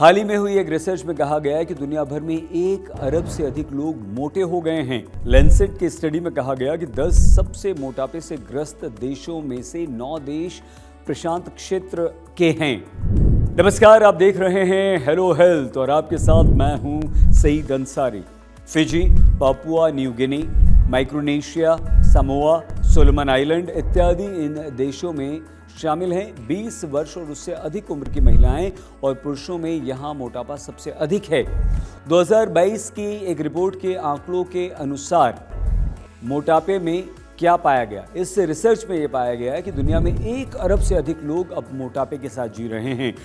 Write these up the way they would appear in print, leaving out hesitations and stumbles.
हाल ही में हुई एक रिसर्च में कहा गया है कि दुनिया भर में 1 अरब से अधिक लोग मोटे हो गए हैं। लैंसेट की स्टडी में कहा गया कि 10 सबसे मोटापे से ग्रस्त देशों में से 9 देश प्रशांत क्षेत्र के हैं। नमस्कार, आप देख रहे हैं हेलो हेल्थ और आपके साथ मैं हूं Saeed Ansari. Fiji, Papua New Guinea, Micronesia, Samoa, Solomon Island इत्यादि इन देशों में शामिल हैं। 20 वर्ष और उससे अधिक उम्र की महिलाएं और पुरुषों में यहां मोटापा सबसे अधिक है। 2022 की एक रिपोर्ट के आंकड़ों के अनुसार मोटापे में क्या पाया गया? इस रिसर्च में यह पाया गया है कि दुनिया में 1 अरब से अधिक लोग अब मोटापे के साथ जी रहे हैं।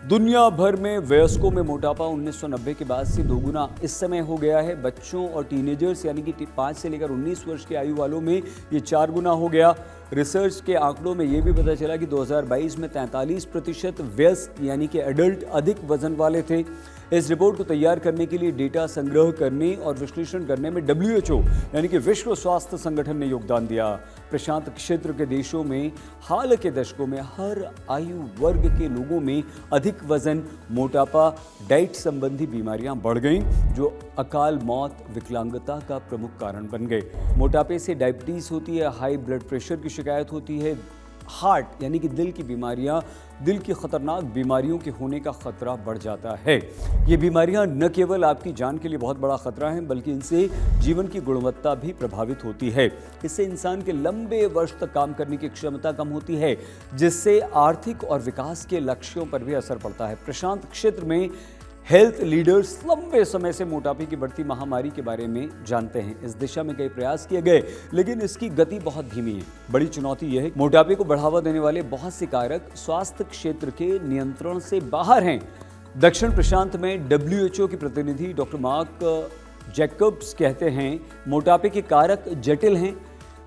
दुनिया भर में वयस्कों में मोटापा 1990 के बाद से दोगुना इस समय हो गया है। बच्चों और टीनेजर्स यानी कि 5 से लेकर 19 वर्ष की आयु वालों में ये 4 गुना हो गया। रिसर्च के आंकड़ों में ये भी पता चला कि 2022 में 43% वयस्क यानी कि एडल्ट अधिक वजन वाले थे। इस रिपोर्ट को तैयार करने के लिए डेटा संग्रह करने और विश्लेषण करने में WHO यानी कि विश्व स्वास्थ्य संगठन ने योगदान दिया। प्रशांत क्षेत्र के देशों में हाल के दशकों में हर आयु वर्ग के लोगों में अधिक वजन, मोटापा, डाइट संबंधी बीमारियां बढ़ गईं, जो अकाल मौत, विकलांगता का प्रमुख कारण बन गए। मोटापे से डायबिटीज होती है, हाई ब्लड प्रेशर की शिकायत होती है, हार्ट यानी कि दिल की बीमारियां, दिल की खतरनाक बीमारियों के होने का खतरा बढ़ जाता है। ये बीमारियां न केवल आपकी जान के लिए बहुत बड़ा खतरा हैं, बल्कि इनसे जीवन की गुणवत्ता भी प्रभावित होती है। इससे इंसान के लंबे वर्ष तक काम करने की क्षमता कम होती है, जिससे आर्थिक और विकास के लक्ष्यों पर भी असर पड़ता है। प्रशांत क्षेत्र में हेल्थ लीडर्स लंबे समय से मोटापे की बढ़ती महामारी के बारे में जानते हैं। इस दिशा में कई प्रयास किए गए, लेकिन इसकी गति बहुत धीमी है। बड़ी चुनौती यह है, मोटापे को बढ़ावा देने वाले बहुत से कारक स्वास्थ्य क्षेत्र के नियंत्रण से बाहर हैं। दक्षिण प्रशांत में WHO के प्रतिनिधि डॉक्टर मार्क जैकब्स कहते हैं, मोटापे के कारक जटिल हैं।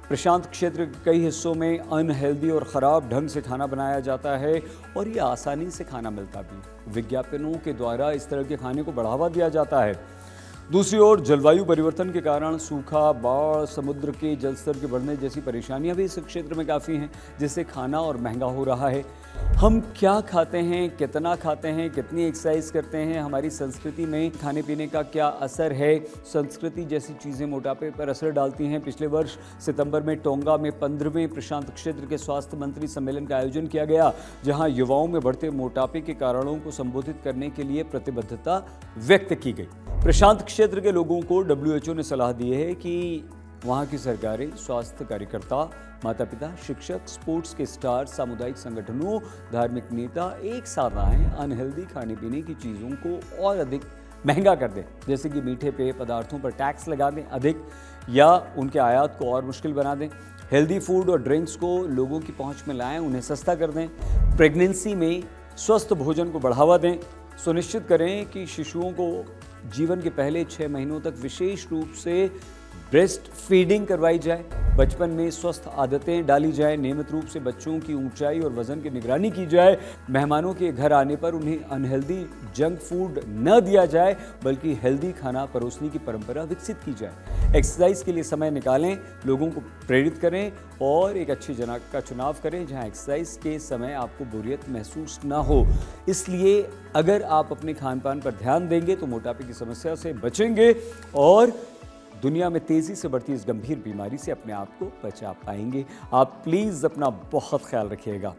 प्रशांत क्षेत्र के कई हिस्सों में अनहेल्दी और ख़राब ढंग से खाना बनाया जाता है और ये आसानी से खाना मिलता भी। विज्ञापनों के द्वारा इस तरह के खाने को बढ़ावा दिया जाता है। दूसरी ओर जलवायु परिवर्तन के कारण सूखा, बाढ़, समुद्र के जल स्तर के बढ़ने जैसी परेशानियां भी इस क्षेत्र में काफ़ी हैं, जिससे खाना और महंगा हो रहा है। हम क्या खाते हैं, कितना खाते हैं, कितनी एक्सरसाइज करते हैं, हमारी संस्कृति में खाने पीने का क्या असर है, संस्कृति जैसी चीज़ें मोटापे पर असर डालती हैं। पिछले वर्ष सितंबर में टोंगा में 15वें प्रशांत क्षेत्र के स्वास्थ्य मंत्री सम्मेलन का आयोजन किया गया, जहां युवाओं में बढ़ते मोटापे के कारणों को संबोधित करने के लिए प्रतिबद्धता व्यक्त की गई। प्रशांत क्षेत्र के लोगों को WHO ने सलाह दी है कि वहाँ की सरकारें, स्वास्थ्य कार्यकर्ता, माता पिता, शिक्षक, स्पोर्ट्स के स्टार, सामुदायिक संगठनों, धार्मिक नेता एक साथ आएं, अनहेल्दी खाने पीने की चीज़ों को और अधिक महंगा कर दें, जैसे कि मीठे पेय पदार्थों पर टैक्स लगा दें अधिक, या उनके आयात को और मुश्किल बना दें। हेल्दी फूड और ड्रिंक्स को लोगों की पहुँच में लाएँ, उन्हें सस्ता कर दें। प्रेगनेंसी में स्वस्थ भोजन को बढ़ावा दें। सुनिश्चित करें कि शिशुओं को जीवन के पहले 6 महीनों तक विशेष रूप से ब्रेस्ट फीडिंग करवाई जाए। बचपन में स्वस्थ आदतें डाली जाए। नियमित रूप से बच्चों की ऊंचाई और वजन की निगरानी की जाए। मेहमानों के घर आने पर उन्हें अनहेल्दी जंक फूड न दिया जाए, बल्कि हेल्दी खाना परोसने की परंपरा विकसित की जाए। एक्सरसाइज के लिए समय निकालें, लोगों को प्रेरित करें और एक अच्छी जगह का चुनाव करें जहां एक्सरसाइज के समय आपको बोरियत महसूस ना हो। इसलिए अगर आप अपने खान पान पर ध्यान देंगे तो मोटापे की समस्या से बचेंगे और दुनिया में तेज़ी से बढ़ती इस गंभीर बीमारी से अपने आप को बचा पाएंगे। आप प्लीज़ अपना बहुत ख्याल रखिएगा।